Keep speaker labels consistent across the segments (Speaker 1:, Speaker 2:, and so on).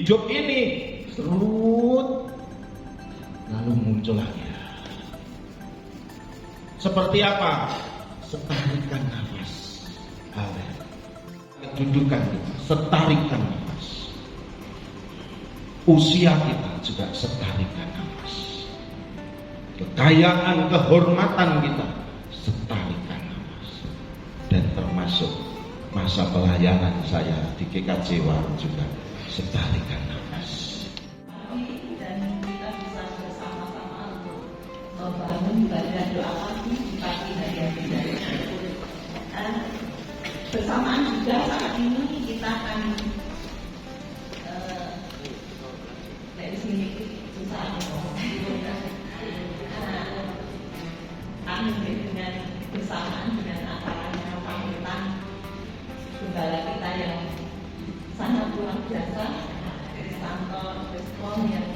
Speaker 1: hidup ini serut, lalu muncul lagi. Seperti apa? Setarikan nafas. Kedudukan kita, setarikan nafas. Usia kita juga setarikan nafas. Kekayaan, kehormatan kita setarikan nafas. Dan termasuk masa pelayanan saya di GKJ Warung juga setarikan nafas.
Speaker 2: Dan kita bisa bersama-sama untuk membangun ibadah doa pagi di pagi hari yang ini. Bersamaan juga saat ini kita akan dari sini susah kami dengan bersamaan dengan acaranya pamitan gembala kita yang sangat luar biasa, Kristanto Respon yang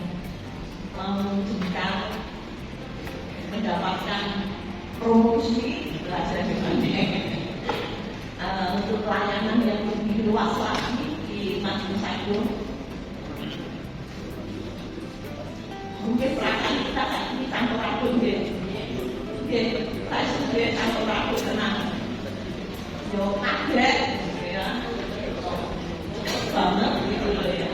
Speaker 2: mau jengkal mendapatkan promosi belajar untuk pelayanan yang lebih luas lagi di Majelis Agung. Mungkin perasaan kita saat ini campur aduk saya sendiri campur aduk tenang yo kaget ya banget gitu loh ya.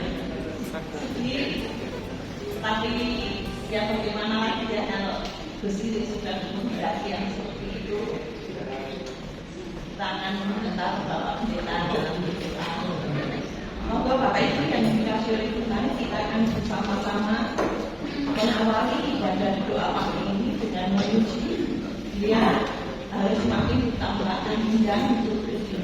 Speaker 2: Tapi ya bagaimana lagi ya kalau Gusti sudah menghendaki yang seperti itu, kita akan mengenal Bapak Pendeta dalam hidup kita. Semoga Bapak Ibu yang dikasih oleh Tuhan, kita akan bersama-sama mengawali ibadah doa pagi ini dengan memuji Dia harus makin ditambahkan indah untuk hidup.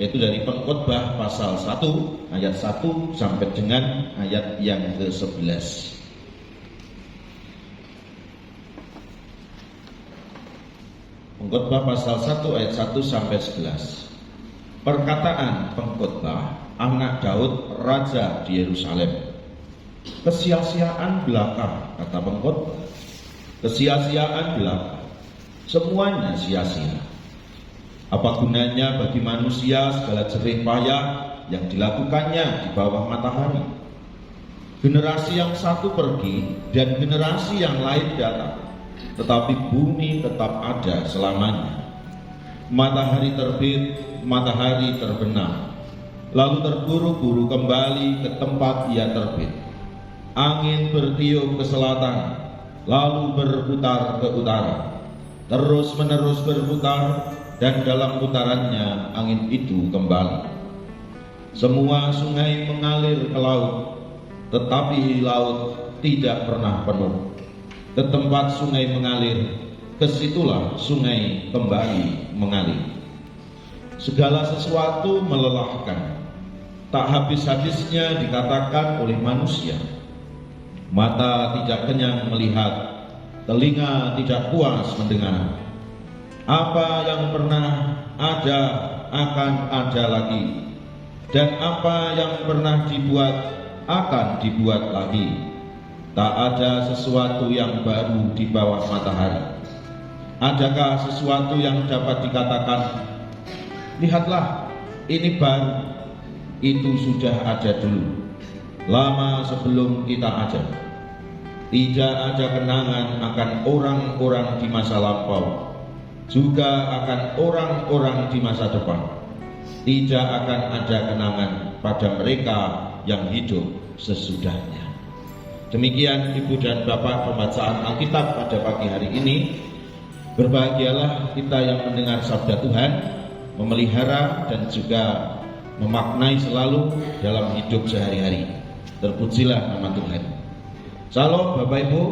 Speaker 1: Yaitu dari Pengkhotbah pasal 1 ayat 1 sampai dengan ayat yang ke-11. Pengkhotbah pasal 1 ayat 1 sampai 11. Perkataan pengkhotbah anak Daud raja di Yerusalem. Kesia-siaan belaka, kata pengkhotbah. Kesia-siaan belaka. Semuanya sia-sia. Apa gunanya bagi manusia segala jerih payah yang dilakukannya di bawah matahari? Generasi yang satu pergi dan generasi yang lain datang, tetapi bumi tetap ada selamanya. Matahari terbit, matahari terbenam, lalu terburu-buru kembali ke tempat ia terbit. Angin bertiup ke selatan, lalu berputar ke utara, terus-menerus berputar, dan dalam putarannya angin itu kembali. Semua sungai mengalir ke laut, tetapi laut tidak pernah penuh. Ke tempat sungai mengalir, kesitulah sungai kembali mengalir. Segala sesuatu melelahkan, tak habis-habisnya dikatakan oleh manusia. Mata tidak kenyang melihat, telinga tidak puas mendengar. Apa yang pernah ada akan ada lagi, dan apa yang pernah dibuat akan dibuat lagi. Tak ada sesuatu yang baru di bawah matahari. Adakah sesuatu yang dapat dikatakan, lihatlah, ini baru, itu sudah ada dulu, lama sebelum kita ada. Tidak ada kenangan akan orang-orang di masa lampau, juga akan orang-orang di masa depan. Tidak akan ada kenangan pada mereka yang hidup sesudahnya. Demikian Ibu dan Bapak pembacaan Alkitab pada pagi hari ini. Berbahagialah kita yang mendengar sabda Tuhan, memelihara dan juga memaknai selalu dalam hidup sehari-hari. Terpujilah nama Tuhan. Salam Bapak Ibu.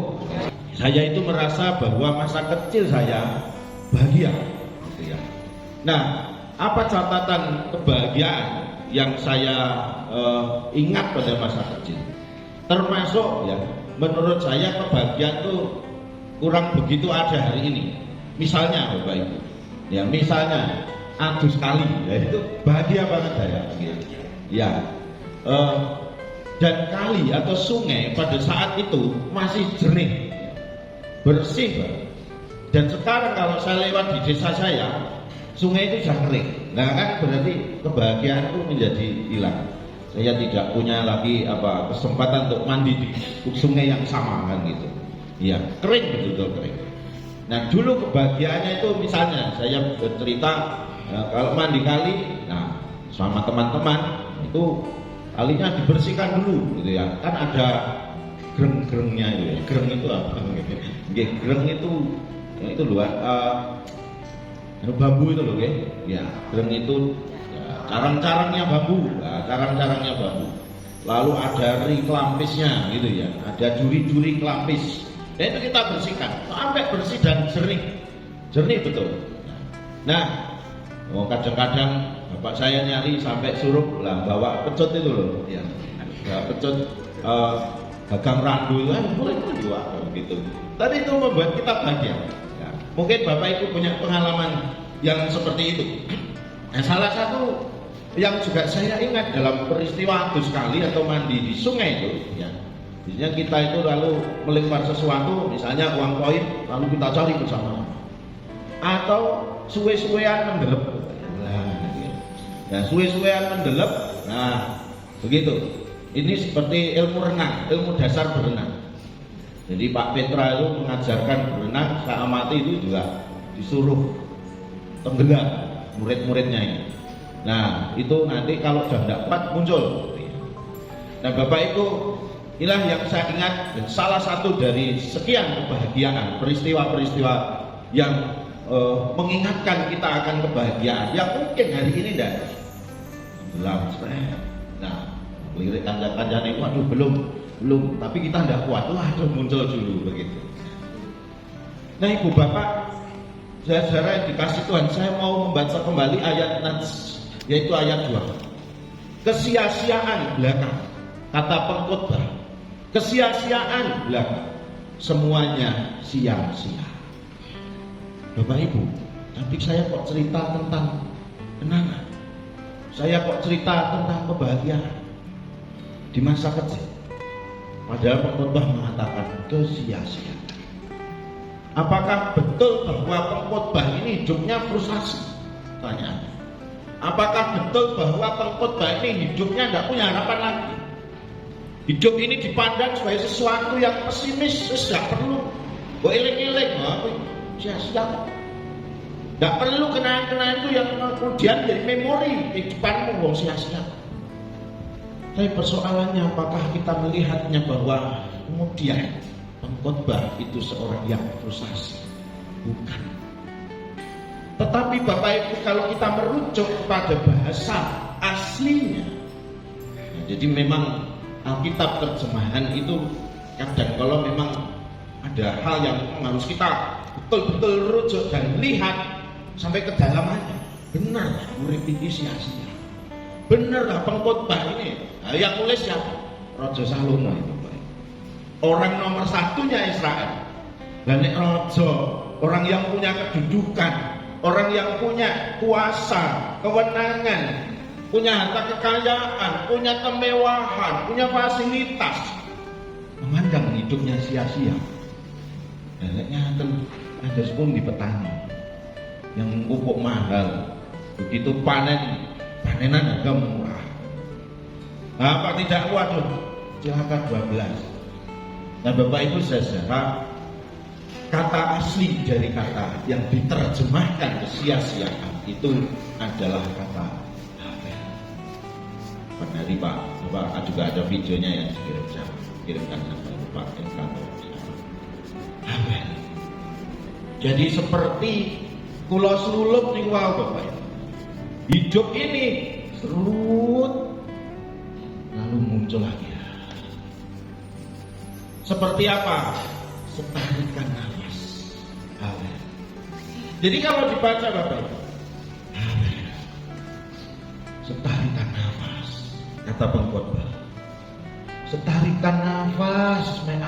Speaker 1: Saya itu merasa bahwa masa kecil saya bahagia, gitu ya. Nah, apa catatan kebahagiaan yang saya ingat pada masa kecil? Termasuk ya, menurut saya kebahagiaan itu kurang begitu ada hari ini. Misalnya Bapak Ibu, ya misalnya adus kali, ya itu bahagia banget saya. Ya, dan kali atau sungai pada saat itu masih jernih, bersih, Pak. Dan sekarang kalau saya lewat di desa saya, sungai itu sudah kering. Nah kan berarti kebahagiaan itu menjadi hilang. Saya tidak punya lagi kesempatan untuk mandi di sungai yang sama kan gitu. Ya, kering, betul-betul kering. Nah dulu kebahagiaannya itu misalnya saya bercerita kalau mandi kali, nah sama teman-teman itu kalinya dibersihkan dulu gitu ya. Kan ada gereng-gerengnya itu ya. Gereng itu apa? Gereng itu luar bambu itu loh ya. Gereng itu carang-carangnya bambu, carang-carangnya bambu. Lalu ada ri kelampisnya gitu ya, ada juri-juri kelampis. Nah itu kita bersihkan sampai bersih dan jernih betul. Nah, kadang-kadang bapak saya nyari sampai suruh lah bawa pecut itu loh, ya. Pecut gagang randu kan boleh juga gitu. Tadi itu membuat kita bahagia. Ya. Mungkin bapak ibu punya pengalaman yang seperti itu. Nah, salah satu yang juga saya ingat dalam peristiwa adus kali atau mandi di sungai itu, ya, biasanya kita itu lalu melempar sesuatu, misalnya uang koin, lalu kita cari bersama, atau suwe-suwean mendelep. Nah, suwe-suwean mendelep, nah begitu. Ini seperti ilmu renang, ilmu dasar berenang. Jadi Pak Petra itu mengajarkan berenang, saya amati itu juga disuruh tenggelam murid-muridnya ini. Nah itu nanti kalau sudah dapat muncul. Nah Bapak itu inilah yang saya ingat dan salah satu dari sekian kebahagiaan peristiwa-peristiwa yang mengingatkan kita akan kebahagiaan yang mungkin hari ini tidak belum. Nah lirik kancan-kancan itu aduh belum tapi kita tidak kuat, waduh muncul dulu begitu. Nah ibu bapak saudara yang dikasih Tuhan, saya mau membaca kembali ayat Nats, yaitu ayat 2. Kesia-siaan belaka, kata pengkhotbah. Kesia-siaan belaka, semuanya sia-sia. Bapak Ibu, nanti saya kok cerita tentang kenangan. Saya kok cerita tentang kebahagiaan di masa kecil. Padahal pengkhotbah mengatakan kesia-siaan. Apakah betul bahwa pengkhotbah ini hidupnya frustasi? Tanya. Apakah betul bahwa pengkhotbah ini hidupnya tidak punya harapan lagi? Hidup ini dipandang sebagai sesuatu yang pesimis, tidak perlu. Eling-eling, sia-sia. Tidak perlu kenangan-kenangan itu yang kemudian jadi memori kehidupanmu, sia-sia. Tapi persoalannya apakah kita melihatnya bahwa kemudian pengkhotbah itu seorang yang frustasi? Bukan. Tetapi Bapak Ibu kalau kita merujuk kepada bahasa aslinya, jadi memang Alkitab terjemahan itu kadang kalau memang ada hal yang harus kita betul-betul rujuk dan lihat sampai kedalamannya. Benar murid ini sia-sia. Benarlah pengkhotbah ini. Nah, yang nulis siapa? Raja Salomo itu. Orang nomor satunya Israel. Dan raja, orang yang punya kedudukan, orang yang punya kuasa, kewenangan, punya harta kekayaan, punya kemewahan, punya fasilitas, memandang hidupnya sia-sia. Kayaknya ada sepuluh di petani yang pupuk mahal, begitu panenan harga murah. Nah, apa tidak waduh, silakan 12. Nah Bapak Ibu saudara, kata asli dari kata yang diterjemahkan kesia-siaan itu adalah kata Habel. Dari Bapak juga ada videonya yang kirimkan sampai Pak Habel. Jadi seperti kula selulup ning wau Bapak Ibu. Hidup ini serut lalu muncul lagi. Seperti apa? setarikan nafas. Amin. Jadi kalau dibaca Bapak Ibu, amin, setarikan nafas, kata pengkhotbah. Setarikan nafas, mean,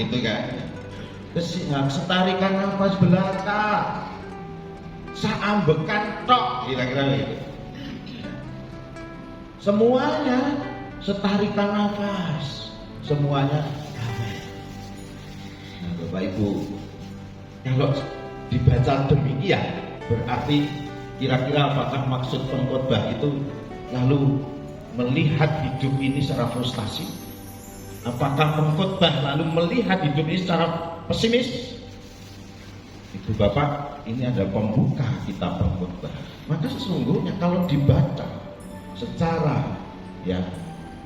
Speaker 1: gitu kan? Setarikan nafas belaka, saambekan tok, kira-kira gitu. Semuanya setarikan nafas, semuanya damai. Nah, Bapak Ibu, kalau dibaca demikian, berarti kira-kira apakah maksud pengkhotbah itu lalu melihat hidup ini secara frustasi? Apakah pengkhotbah lalu melihat hidup ini secara pesimis? Ibu Bapak, ini ada pembuka kitab pengkhotbah. Maka sesungguhnya kalau dibaca secara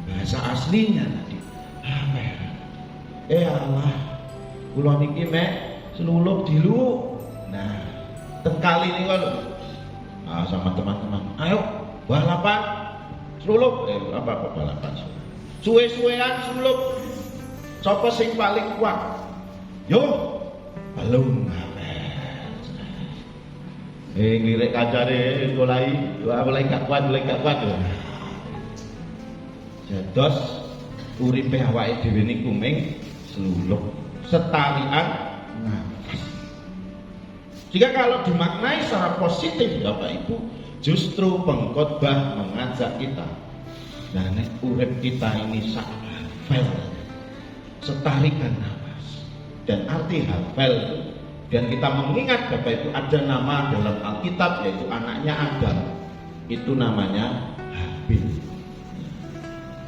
Speaker 1: bahasa aslinya tadi, amin. Allah, kula niki mek selulup diluk. Nah, tengkali ini sama teman-teman, ayo balapan selulup, apa balapan? Suwe-suwean selulup. Sapa sing paling kuat? Yo, balung amin. Ngirik kancane mulai gak kuat. Jados uripe awake dhewe niku ming selulup, setarikan nafas. Jika kalau dimaknai secara positif Bapak Ibu, justru pengkhotbah mengajak kita, nah nek urip kita ini sak hafal, setarikan nafas. Dan arti hafal, dan kita mengingat Bapak Ibu ada nama dalam Alkitab yaitu anaknya Adam, itu namanya Habil.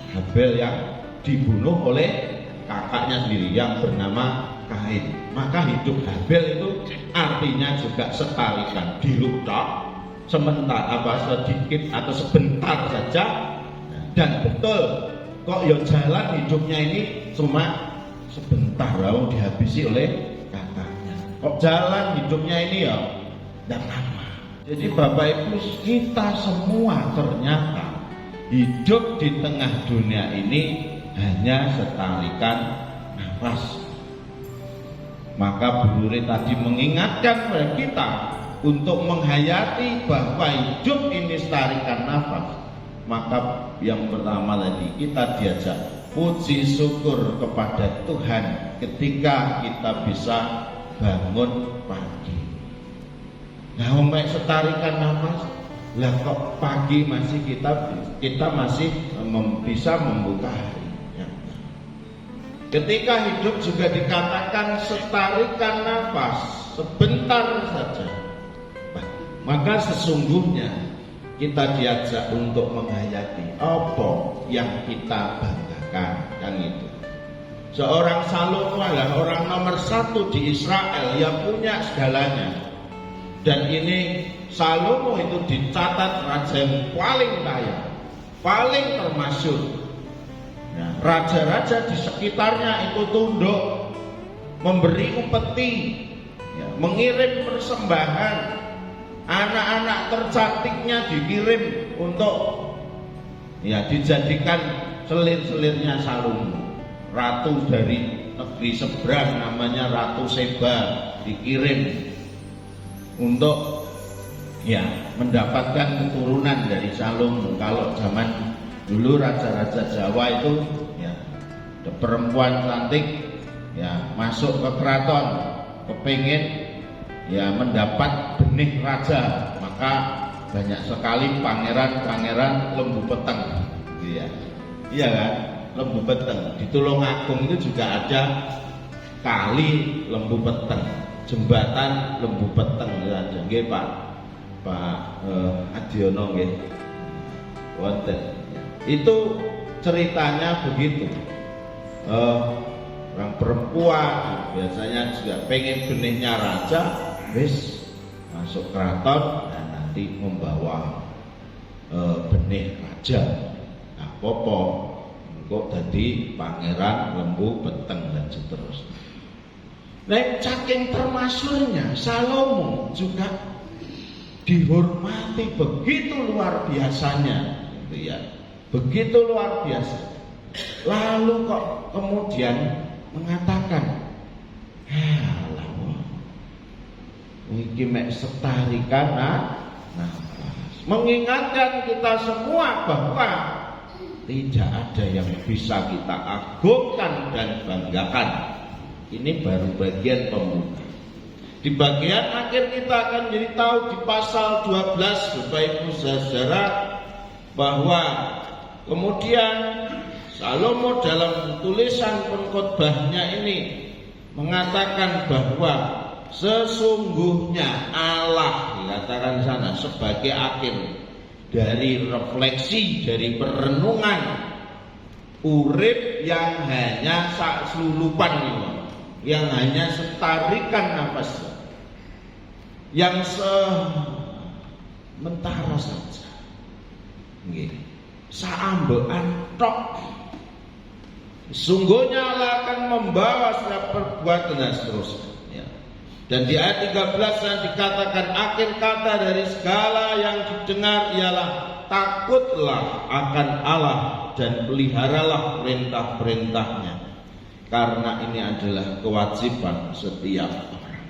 Speaker 1: Habel yang dibunuh oleh kakaknya sendiri yang bernama Kain. Maka hidup Habel itu artinya juga setarikan, diludak sementara sedikit atau sebentar saja. Dan betul kok ya jalan hidupnya ini cuma sebentar lalu dihabisi oleh kakaknya. Kok jalan hidupnya ini ya tidak lama. Jadi Bapak Ibu, kita semua ternyata hidup di tengah dunia ini hanya setarikan nafas. Maka Bu Ruri tadi mengingatkan kepada kita untuk menghayati bahwa hidup ini setarikan nafas. Maka yang pertama tadi kita diajak puji syukur kepada Tuhan ketika kita bisa bangun pagi. Nah, setarikan nafas. Lah kok pagi masih kita masih bisa membuka hari. Ketika hidup juga dikatakan setarikan nafas sebentar saja, maka sesungguhnya kita diajak untuk menghayati apa yang kita banggakan, kan itu. Seorang Salomo adalah orang nomor 1 di Israel yang punya segalanya. Dan ini Salomo itu dicatat raja yang paling kaya, paling termasyhur. Nah, raja-raja di sekitarnya itu tunduk, memberi upeti, mengirim persembahan, anak-anak tercantiknya dikirim untuk dijadikan selir-selirnya Salomo. Ratu dari negeri seberang namanya Ratu Seba dikirim untuk mendapatkan keturunan dari Salomo. Kalau zaman dulu raja-raja Jawa itu perempuan cantik masuk ke keraton kepingin mendapat benih raja, maka banyak sekali pangeran-pangeran lembu peteng, iya kan, lembu peteng. Di Tulungagung itu juga ada kali lembu peteng, jembatan lembu peteng, nggih Pak Adiono nggih wonten. Itu ceritanya begitu. Orang perempuan biasanya juga pengen benihnya raja, wis masuk keraton dan nanti membawa benih raja. Nah, popo kok jadi pangeran lembu peteng dan seterusnya. Nah, saking termasyhurnya Salomo juga dihormati begitu luar biasanya, gitu ya. Begitu luar biasa. Lalu kok kemudian mengatakan Alah, iki mek setarikan nafas. Mengingatkan kita semua bahwa tidak ada yang bisa kita agungkan dan banggakan. Ini baru bagian pembuka. Di bagian akhir kita akan jadi tahu di pasal 12 Bapak Ibu Saudara bahwa kemudian Salomo dalam tulisan pengkhotbahnya ini mengatakan bahwa sesungguhnya Allah, dikatakan sana sebagai akhir dari refleksi, dari perenungan urip yang hanya sak selulupan ini, yang hanya setarikan nafas, yang sementara saja, saambekan tok. Sungguhnya Allah akan membawa setiap perbuatan dan seterusnya. Dan di ayat 13 yang dikatakan akhir kata dari segala yang didengar ialah takutlah akan Allah dan peliharalah perintah-perintahnya, karena ini adalah kewajiban setiap orang.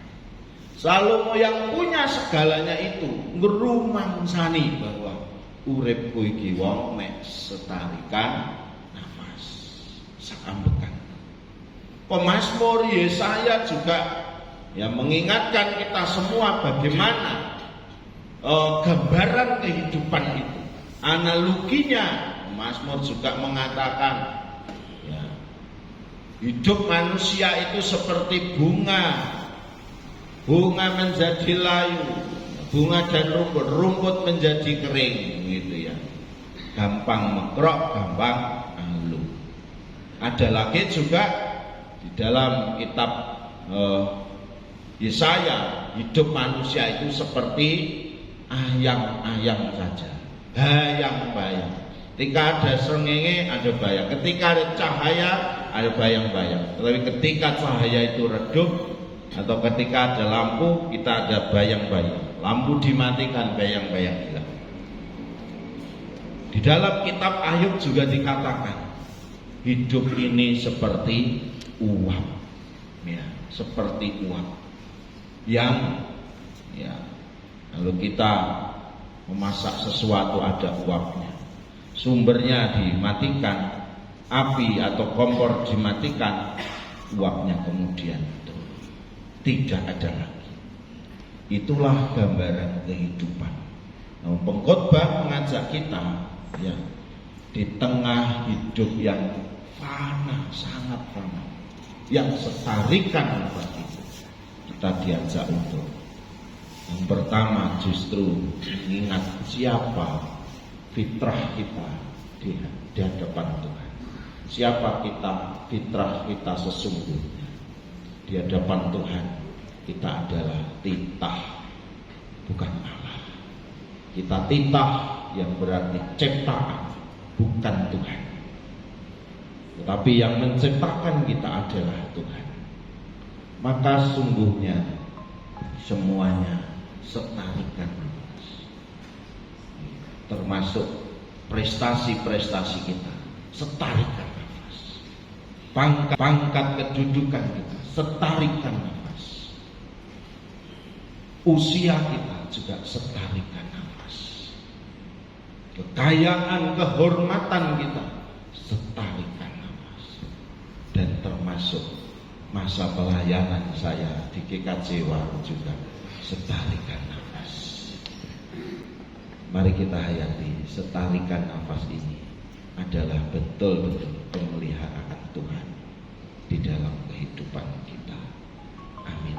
Speaker 1: Salomo yang punya segalanya itu ngrumangsani bahwa uripku iki wong mek setarikan nafas, sakambekan. Pemazmur Yesaya juga yang mengingatkan kita semua bagaimana gambaran kehidupan itu. Analoginya Mazmur juga mengatakan ya, hidup manusia itu seperti bunga. Bunga menjadi layu, bunga dan rumput menjadi kering, gitu ya. Gampang mekrok, gampang halu. Ada lagi juga di dalam kitab Yesaya, hidup manusia itu seperti ayang-ayang saja, hayang-bayang. Ketika ada srengenge, ada bayang. Ketika ada cahaya, ada bayang-bayang. Tetapi ketika cahaya itu redup, atau ketika ada lampu, kita ada bayang-bayang. Lampu dimatikan, bayang-bayang hilang. Di dalam kitab Ayub juga dikatakan, hidup ini seperti uap, ya, seperti uap. Yang ya, kalau kita memasak sesuatu ada uapnya, sumbernya dimatikan, api atau kompor dimatikan, uapnya kemudian turun, tidak ada lagi. Itulah gambaran kehidupan. Nah, pengkhotbah mengajak kita ya, di tengah hidup yang fana, sangat fana, yang setarikan bagi kita diajak untuk yang pertama justru ingat siapa fitrah kita di hadapan Tuhan. Siapa kita, fitrah kita sesungguhnya di hadapan Tuhan. Kita adalah titah, bukan Allah. Kita titah yang berarti ciptaan, bukan Tuhan. Tetapi yang menciptakan kita adalah Tuhan. Maka sungguhnya semuanya setarikan nafas, termasuk prestasi-prestasi kita, setarikan nafas. Pangkat kedudukan kita, setarikan nafas. Usia kita juga setarikan nafas. Kekayaan, kehormatan kita, setarikan nafas. Dan termasuk masa pelayanan saya di GKJ Waru juga setarikan nafas. Mari kita hayati setarikan nafas ini adalah betul-betul pemeliharaan Tuhan di dalam kehidupan kita. Amin.